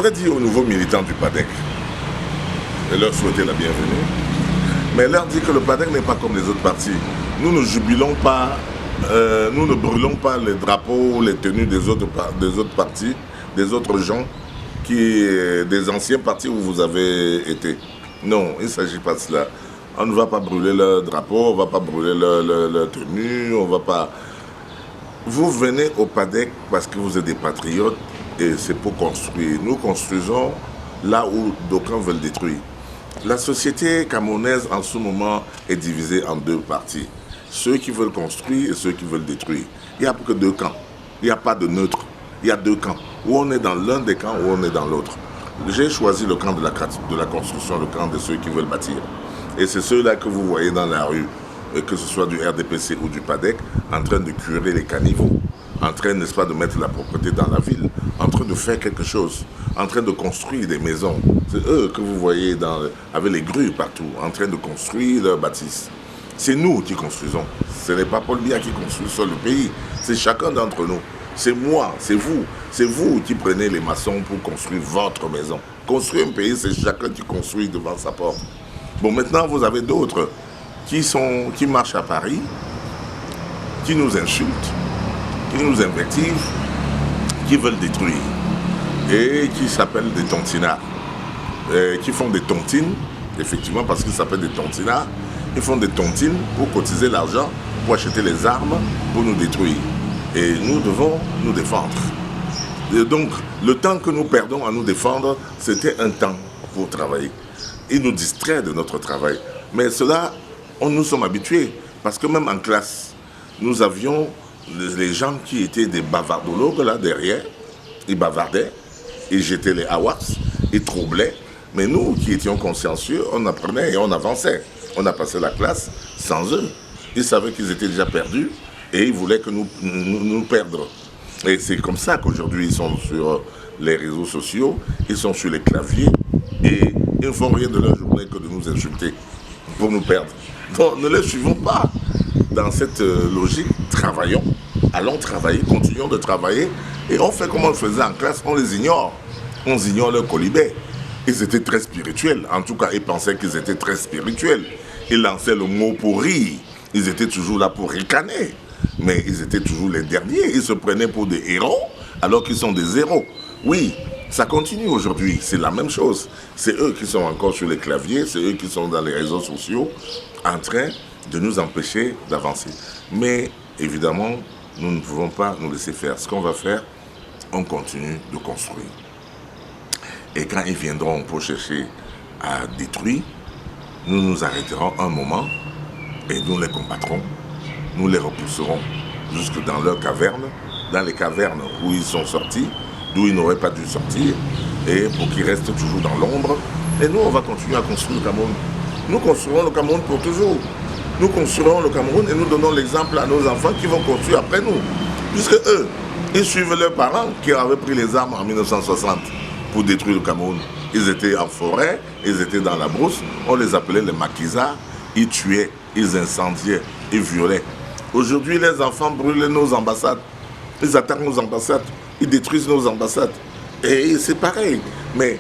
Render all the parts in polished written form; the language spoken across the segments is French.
voudrais dire aux nouveaux militants du PADEC, et leur souhaiter la bienvenue, mais leur dire que le PADEC n'est pas comme les autres partis. Nous ne jubilons pas, nous ne brûlons pas les drapeaux, les tenues des autres partis, des autres gens, des anciens partis où vous avez été. Non, il ne s'agit pas de cela. On ne va pas brûler leur drapeau, on ne va pas brûler leur tenue, on ne va pas... Vous venez au PADEC parce que vous êtes des patriotes et c'est pour construire. Nous construisons là où d'aucuns veulent détruire. La société camerounaise en ce moment est divisée en deux parties. Ceux qui veulent construire et ceux qui veulent détruire. Il n'y a que deux camps. Il n'y a pas de neutre. Il y a deux camps. Où on est dans l'un des camps, où on est dans l'autre. J'ai choisi le camp de la construction, le camp de ceux qui veulent bâtir. Et c'est ceux-là que vous voyez dans la rue, que ce soit du RDPC ou du PADEC, en train de curer les caniveaux, en train, n'est-ce pas, de mettre la propreté dans la ville, en train de faire quelque chose, en train de construire des maisons. C'est eux que vous voyez avec les grues partout, en train de construire leurs bâtisses. C'est nous qui construisons. Ce n'est pas Paul Biya qui construit sur le pays, c'est chacun d'entre nous. C'est moi, c'est vous qui prenez les maçons pour construire votre maison. Construire un pays, c'est chacun qui construit devant sa porte. Bon, maintenant, vous avez d'autres qui marchent à Paris, qui nous insultent, qui nous invectivent, qui veulent détruire et qui s'appellent des tontinards, qui font des tontines, effectivement, parce qu'ils s'appellent des tontinards. Ils font des tontines pour cotiser l'argent, pour acheter les armes, pour nous détruire. Et nous devons nous défendre. Et donc, le temps que nous perdons à nous défendre, c'était un temps pour travailler. Ils nous distraient de notre travail. Mais cela, nous sommes habitués. Parce que même en classe, nous avions les gens qui étaient des bavardologues là derrière. Ils bavardaient, ils jetaient les awas, ils troublaient. Mais nous qui étions consciencieux, on apprenait et on avançait. On a passé la classe sans eux. Ils savaient qu'ils étaient déjà perdus et ils voulaient que nous perdre. Et c'est comme ça qu'aujourd'hui ils sont sur les réseaux sociaux, ils sont sur les claviers et ils ne font rien de leur journée que de nous insulter pour nous perdre. Donc ne les suivons pas dans cette logique. Travaillons, allons travailler, continuons de travailler et on fait comme on le faisait en classe, on les ignore. On ignore leur colibet. Ils étaient très spirituels, en tout cas ils pensaient qu'ils étaient très spirituels. Ils lançaient le mot pour rire, ils étaient toujours là pour ricaner. Mais ils étaient toujours les derniers, ils se prenaient pour des héros alors qu'ils sont des héros. Oui, ça continue aujourd'hui, c'est la même chose. C'est eux qui sont encore sur les claviers, c'est eux qui sont dans les réseaux sociaux en train de nous empêcher d'avancer. Mais évidemment, nous ne pouvons pas nous laisser faire. Ce qu'on va faire, on continue de construire. Et quand ils viendront pour chercher à détruire, nous nous arrêterons un moment et nous les combattrons. Nous les repousserons jusque dans leurs cavernes, dans les cavernes où ils sont sortis, d'où ils n'auraient pas dû sortir, et pour qu'ils restent toujours dans l'ombre. Et nous, on va continuer à construire le Cameroun. Nous construirons le Cameroun pour toujours. Nous construirons le Cameroun et nous donnons l'exemple à nos enfants qui vont construire après nous. Puisque eux, ils suivent leurs parents qui avaient pris les armes en 1960 pour détruire le Cameroun. Ils étaient en forêt, ils étaient dans la brousse, on les appelait les maquisards, ils tuaient, ils incendiaient, ils violaient. Aujourd'hui, les enfants brûlent nos ambassades, ils attaquent nos ambassades, ils détruisent nos ambassades. Et c'est pareil, mais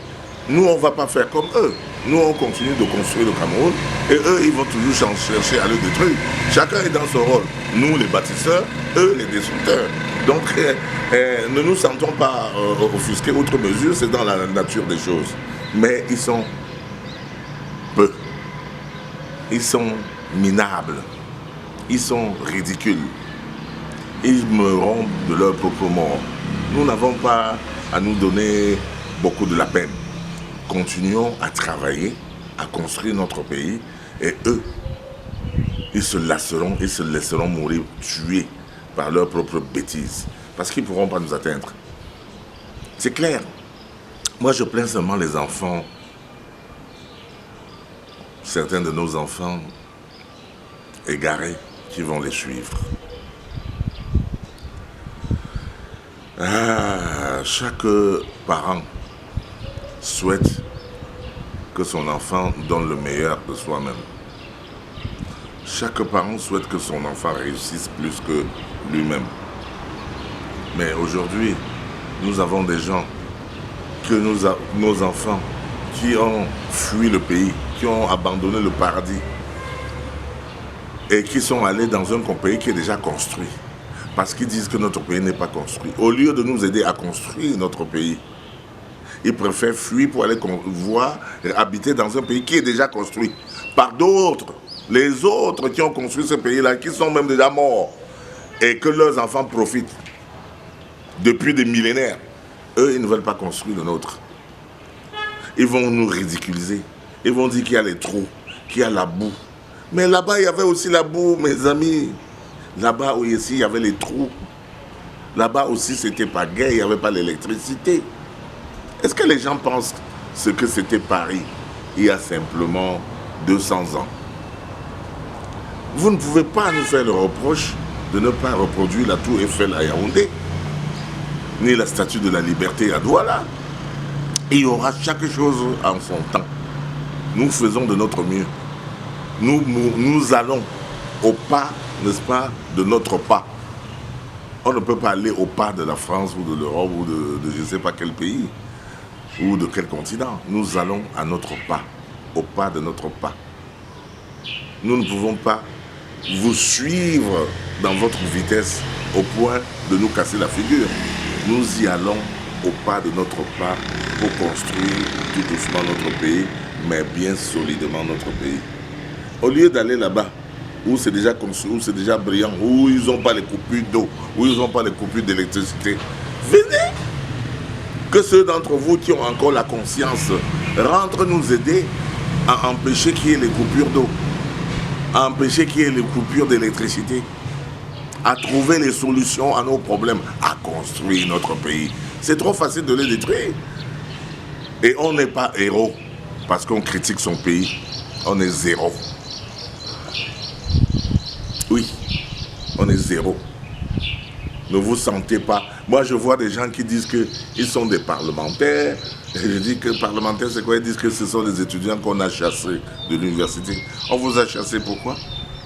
nous, on ne va pas faire comme eux. Nous, on continue de construire le Cameroun et eux, ils vont toujours chercher à le détruire. Chacun est dans son rôle. Nous, les bâtisseurs, eux, les destructeurs. Donc, ne nous sentons pas offusqués. Outre mesure, c'est dans la nature des choses. Mais ils sont peu. Ils sont minables. Ils sont ridicules. Ils meurront de leur propre mort. Nous n'avons pas à nous donner beaucoup de la peine. Continuons à travailler, à construire notre pays et eux, ils se lasseront, ils se laisseront mourir tués par leurs propres bêtises parce qu'ils ne pourront pas nous atteindre. C'est clair. Moi, je plains seulement les enfants, certains de nos enfants égarés qui vont les suivre. Chaque parent souhaite que son enfant donne le meilleur de soi-même. Chaque parent souhaite que son enfant réussisse plus que lui-même. Mais aujourd'hui, nous avons des gens que nos enfants qui ont fui le pays, qui ont abandonné le paradis et qui sont allés dans un pays qui est déjà construit, parce qu'ils disent que notre pays n'est pas construit. Au lieu de nous aider à construire notre pays, ils préfèrent fuir pour aller habiter dans un pays qui est déjà construit par d'autres. Les autres qui ont construit ce pays-là, qui sont même déjà morts, et que leurs enfants profitent depuis des millénaires. Eux, ils ne veulent pas construire le nôtre. Ils vont nous ridiculiser. Ils vont dire qu'il y a les trous, qu'il y a la boue. Mais là-bas, il y avait aussi la boue, mes amis. Là-bas, où ici, il y avait les trous. Là-bas aussi, c'était pas gai, il n'y avait pas l'électricité. Est-ce que les gens pensent ce que c'était Paris il y a simplement 200 ans? Vous ne pouvez pas nous faire le reproche de ne pas reproduire la tour Eiffel à Yaoundé, ni la statue de la liberté à Douala. Il y aura chaque chose en son temps. Nous faisons de notre mieux. Nous allons au pas, n'est-ce pas, de notre pas. On ne peut pas aller au pas de la France ou de l'Europe ou de je ne sais pas quel pays ou de quel continent. Nous allons à notre pas, au pas de notre pas. Nous ne pouvons pas vous suivre dans votre vitesse au point de nous casser la figure. Nous y allons au pas de notre pas pour construire tout doucement notre pays, mais bien solidement notre pays. Au lieu d'aller là-bas, où c'est déjà construit, où c'est déjà brillant, où ils n'ont pas les coupures d'eau, où ils n'ont pas les coupures d'électricité, venez! Que ceux d'entre vous qui ont encore la conscience rentrent nous aider à empêcher qu'il y ait les coupures d'eau, à empêcher qu'il y ait les coupures d'électricité, à trouver les solutions à nos problèmes, à construire notre pays. C'est trop facile de les détruire. Et on n'est pas héros parce qu'on critique son pays. On est zéro. Oui, on est zéro. Ne vous sentez pas. Moi, je vois des gens qui disent qu'ils sont des parlementaires. Et je dis que parlementaires, c'est quoi? Ils disent que ce sont les étudiants qu'on a chassés de l'université. On vous a chassés pourquoi?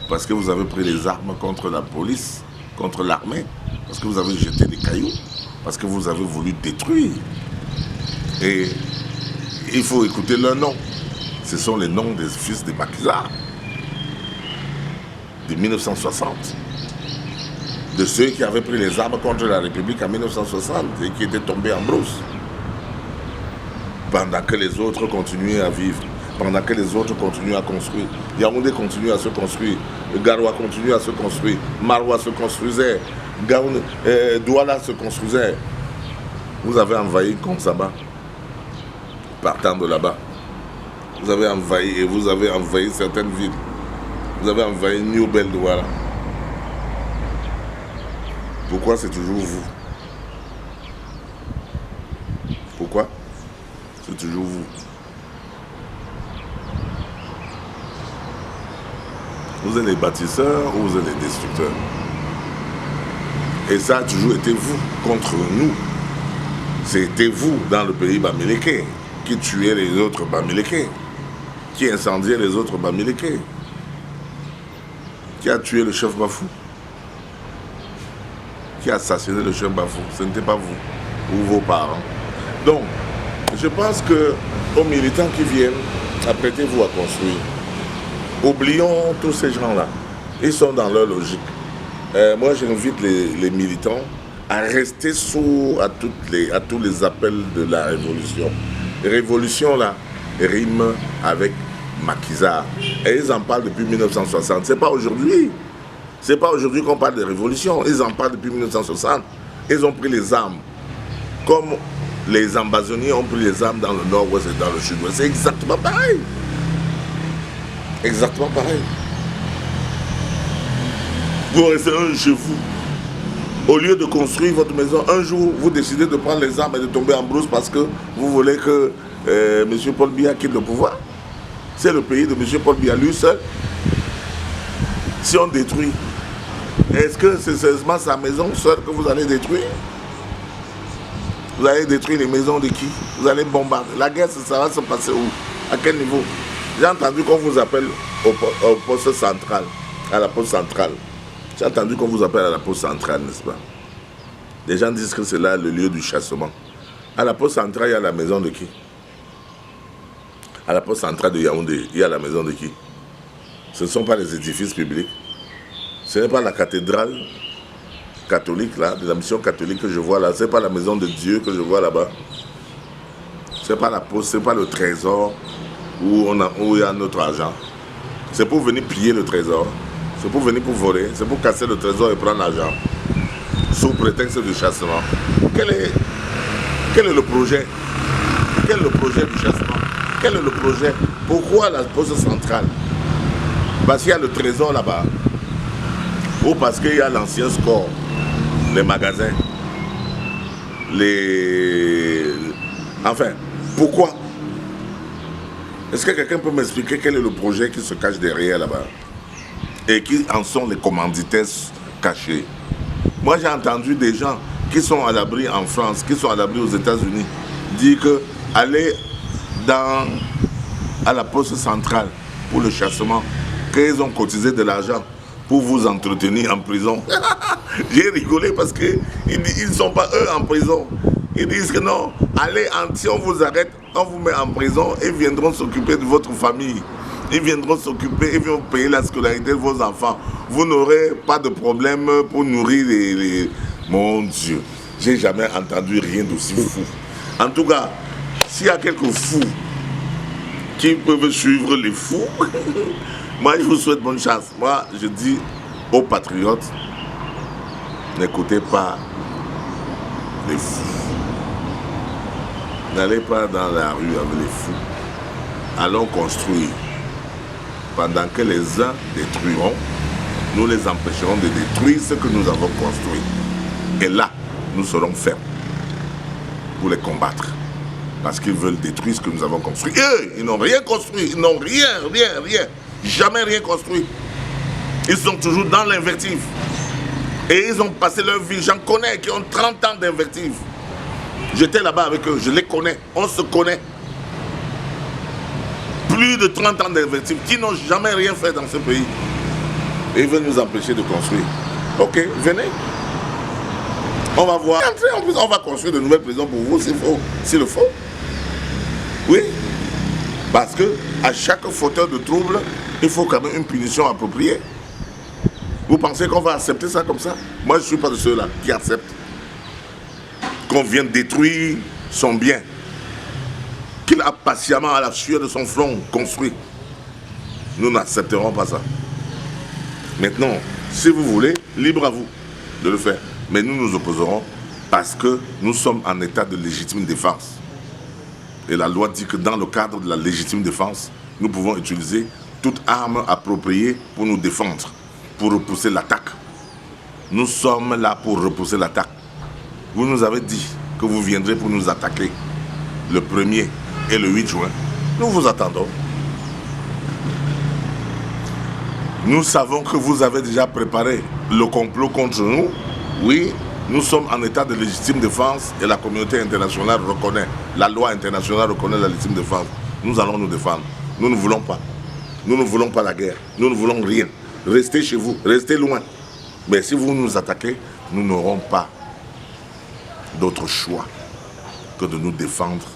Parce que vous avez pris les armes contre la police, contre l'armée. Parce que vous avez jeté des cailloux. Parce que vous avez voulu détruire. Et il faut écouter leurs noms. Ce sont les noms des fils de Macky Sall de 1960. De ceux qui avaient pris les armes contre la République en 1960 et qui étaient tombés en brousse. Pendant que les autres continuaient à vivre, pendant que les autres continuaient à construire. Yaoundé continue à se construire, Garoua continue à se construire, Maroua se construisait, Douala se construisait. Vous avez envahi Konsaba, partant de là-bas. Vous avez envahi et vous avez envahi certaines villes. Vous avez envahi New Belle Douala. Pourquoi c'est toujours vous? Pourquoi c'est toujours vous? Vous êtes les bâtisseurs ou vous êtes les destructeurs? Et ça a toujours été vous contre nous. C'était vous dans le pays bamileke qui tuait les autres bamileke, qui incendiait les autres bamileke, qui a tué le chef Bafou, qui a assassiné le chef Bafou. Ce n'était pas vous ou vos parents. Donc, je pense qu'aux militants qui viennent, apprêtez-vous à construire. Oublions tous ces gens-là. Ils sont dans leur logique. Moi, j'invite les militants à rester sourds à tous les appels de la révolution. Révolution, là, rime avec Macky Sall. Et ils en parlent depuis 1960. C'est pas aujourd'hui. C'est pas aujourd'hui qu'on parle de révolution. Ils en parlent depuis 1960. Ils ont pris les armes. Comme les ambazoniens ont pris les armes dans le nord-ouest et dans le sud-ouest. C'est exactement pareil. Exactement pareil. Vous restez chez vous. Au lieu de construire votre maison, un jour, vous décidez de prendre les armes et de tomber en brousse parce que vous voulez que M. Paul Biya quitte le pouvoir. C'est le pays de M. Paul Biya, lui seul. Si on détruit, est-ce que c'est seulement sa maison seule que vous allez détruire? Vous allez détruire les maisons de qui? Vous allez bombarder. La guerre, ça va se passer où? À quel niveau? J'ai entendu qu'on vous appelle au poste central, à la poste centrale. J'ai entendu qu'on vous appelle à la poste centrale, n'est-ce pas? Les gens disent que c'est là le lieu du chassement. À la poste centrale, il y a la maison de qui? À la poste centrale de Yaoundé, il y a la maison de qui? Ce ne sont pas les édifices publics. Ce n'est pas la cathédrale catholique, là, de la mission catholique que je vois là. Ce n'est pas la maison de Dieu que je vois là-bas. Ce n'est pas la poste, ce n'est pas le trésor où il y a notre argent. C'est pour venir piller le trésor. C'est pour venir pour voler. C'est pour casser le trésor et prendre l'argent. Sous prétexte du chassement. Quel est le projet? Quel est le projet du chassement? Quel est le projet? Pourquoi la poste centrale? Parce qu'il y a le trésor là-bas. Ou parce qu'il y a l'ancien score, les magasins, Enfin, pourquoi? Est-ce que quelqu'un peut m'expliquer quel est le projet qui se cache derrière là-bas? Et qui en sont les commanditaires cachés? Moi, j'ai entendu des gens qui sont à l'abri en France, qui sont à l'abri aux États-Unis, dire que aller à la poste centrale pour le chassement, qu'ils ont cotisé de l'argent pour vous entretenir en prison. J'ai rigolé parce qu'ils ne sont pas eux en prison. Ils disent que non, allez, si on vous arrête, on vous met en prison et ils viendront s'occuper de votre famille. Ils viendront s'occuper, ils vont payer la scolarité de vos enfants. Vous n'aurez pas de problème pour nourrir les... Mon Dieu, j'ai jamais entendu rien d'aussi fou. En tout cas, s'il y a quelques fous qui peuvent suivre les fous, moi je vous souhaite bonne chance. Moi je dis aux patriotes, n'écoutez pas les fous. N'allez pas dans la rue avec les fous. Allons construire. Pendant que les uns détruiront, nous les empêcherons de détruire ce que nous avons construit. Et là, nous serons fermes pour les combattre. Parce qu'ils veulent détruire ce que nous avons construit. Eux, ils n'ont rien construit. Ils n'ont rien. Jamais rien construit. Ils sont toujours dans l'invective. Et ils ont passé leur vie. J'en connais qui ont 30 ans d'invective. J'étais là-bas avec eux. Je les connais. On se connaît. Plus de 30 ans d'invective qui n'ont jamais rien fait dans ce pays. Et ils veulent nous empêcher de construire. Ok, venez. On va voir. En plus, on va construire de nouvelles prisons pour vous s'il le faut. Oui. Parce que à chaque fauteur de trouble, il faut quand même une punition appropriée. Vous pensez qu'on va accepter ça comme ça? Moi, je ne suis pas de ceux-là qui acceptent qu'on vienne détruire son bien qu'il a patiemment à la sueur de son front construit. Nous n'accepterons pas ça. Maintenant, si vous voulez, libre à vous de le faire. Mais nous nous opposerons parce que nous sommes en état de légitime défense. Et la loi dit que dans le cadre de la légitime défense, nous pouvons utiliser toute arme appropriée pour nous défendre, pour repousser l'attaque. Nous sommes là pour repousser l'attaque. Vous nous avez dit que vous viendrez pour nous attaquer le 1er et le 8 juin. Nous vous attendons. Nous savons que vous avez déjà préparé le complot contre nous. Oui, nous sommes en état de légitime défense et la communauté internationale reconnaît, la loi internationale reconnaît la légitime défense. Nous allons nous défendre. Nous ne voulons pas. Nous ne voulons pas la guerre. Nous ne voulons rien. Restez chez vous, restez loin. Mais si vous nous attaquez, nous n'aurons pas d'autre choix que de nous défendre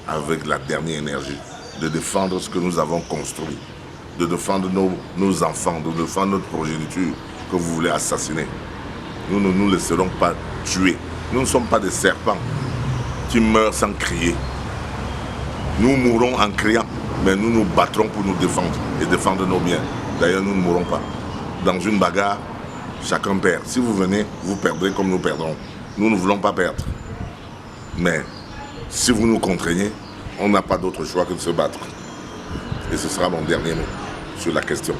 avec la dernière énergie, de défendre ce que nous avons construit, de défendre nos enfants, de défendre notre progéniture que vous voulez assassiner. Nous ne nous laisserons pas tuer. Nous ne sommes pas des serpents qui meurent sans crier. Nous mourrons en criant, mais nous nous battrons pour nous défendre et défendre nos biens. D'ailleurs, nous ne mourrons pas. Dans une bagarre, chacun perd. Si vous venez, vous perdrez comme nous perdrons. Nous ne voulons pas perdre. Mais si vous nous contraignez, on n'a pas d'autre choix que de se battre. Et ce sera mon dernier mot sur la question.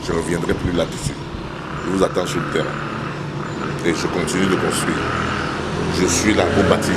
Je ne reviendrai plus là-dessus. Je vous attends sur le terrain. Et je continue de construire. Je suis là pour bâtir.